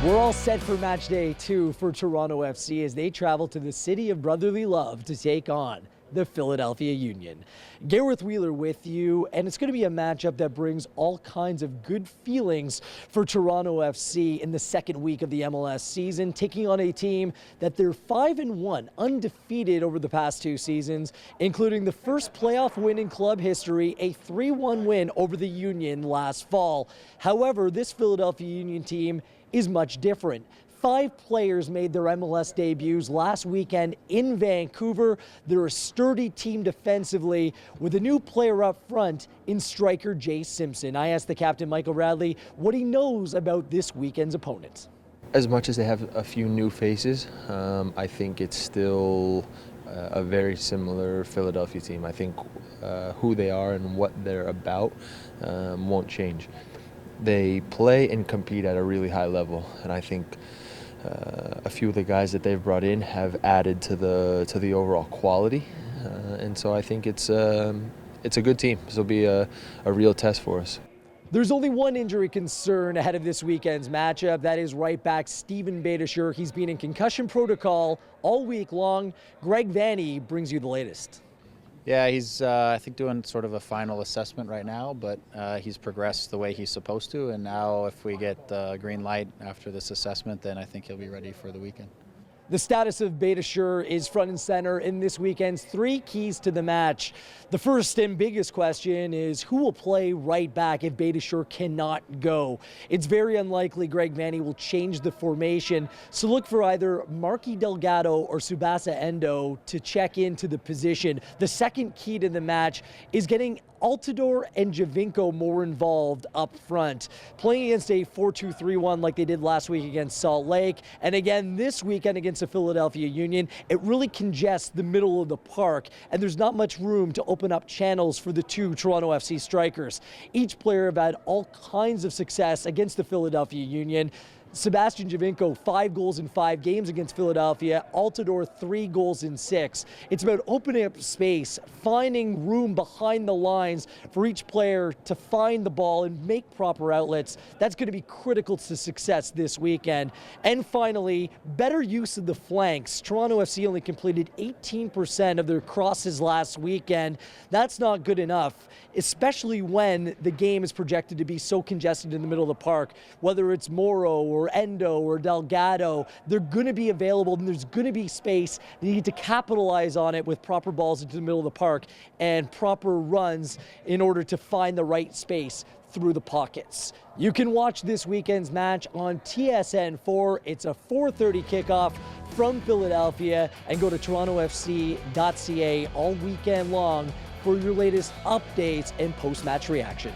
We're all set for match day 2 for Toronto FC as they travel to the city of brotherly love to take on the Philadelphia Union. Gareth Wheeler with you, and it's going to be a matchup that brings all kinds of good feelings for Toronto FC in the second week of the MLS season, taking on a team that they're 5-1, undefeated over the past 2 seasons, including the first playoff win in club history, a 3-1 win over the Union last fall. However, this Philadelphia Union team is much different. 5 players made their MLS debuts last weekend in Vancouver. They're a sturdy team defensively with a new player up front in striker Jay Simpson. I asked the captain, Michael Radley, what he knows about this weekend's opponents. As much as they have a few new faces, I think it's still a very similar Philadelphia team. I think who they are and what they're about won't change. They play and compete at a really high level, and I think a few of the guys that they've brought in have added to the overall quality, and so I think it's a good team. This will be a real test for us. There's only one injury concern ahead of this weekend's matchup. That is right back Steven Beitashour. He's been in concussion protocol all week long. Greg Vanney brings you the latest. Yeah, he's, I think, doing sort of a final assessment right now, but he's progressed the way he's supposed to, and now if we get the green light after this assessment, then I think he'll be ready for the weekend. The status of Beitashour is front and center in this weekend's 3 keys to the match. The first and biggest question is who will play right back if Beitashour cannot go? It's very unlikely Greg Vanney will change the formation, so look for either Marky Delgado or Tsubasa Endo to check into the position. The second key to the match is getting Altidore and Binko more involved up front, playing against a 4-2-3-1 like they did last week against Salt Lake, and again this weekend against the Philadelphia Union. It really congests the middle of the park, and there's not much room to open up channels for the 2 Toronto FC strikers. Each player have had all kinds of success against the Philadelphia Union. Sebastian Giovinco, 5 goals in 5 games against Philadelphia. Altidore, 3 goals in 6. It's about opening up space, finding room behind the lines for each player to find the ball and make proper outlets. That's going to be critical to success this weekend. And finally, better use of the flanks. Toronto FC only completed 18% of their crosses last weekend. That's not good enough, especially when the game is projected to be so congested in the middle of the park. Whether it's Morrow or Endo or Delgado, they're going to be available and there's going to be space. They need to capitalize on it with proper balls into the middle of the park and proper runs in order to find the right space through the pockets. You can watch this weekend's match on TSN4. It's a 4:30 kickoff from Philadelphia, and go to torontofc.ca all weekend long for your latest updates and post-match reaction.